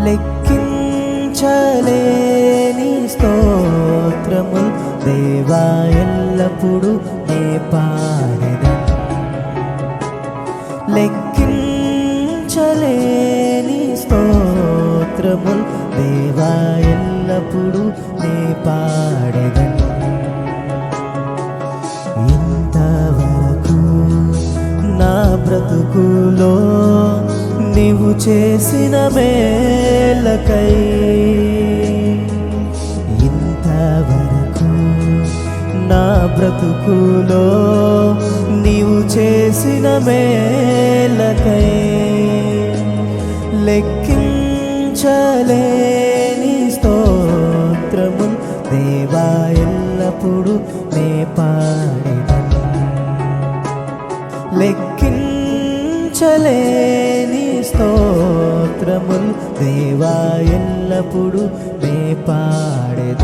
లెక్కించలేని స్తోత్రములు దేవా ఎల్లప్పుడూ నే పాడెదను. లెక్కించలేని స్తోత్రములు దేవా ఎల్లప్పుడూ నే పాడెదను. ఇంతవరకు నా బ్రతుకులో నీవు చేసిన మేలకై, ఇంతవరకు నా బ్రతుకులో నీవు చేసిన మేలకై లెక్కించలేని స్తోత్రములు దేవా ఎల్లప్పుడూ నే పాడెదను. లెక్కించలేని స్తోత్రములు దేవా ఎల్లప్పుడూ నే పాడెదను.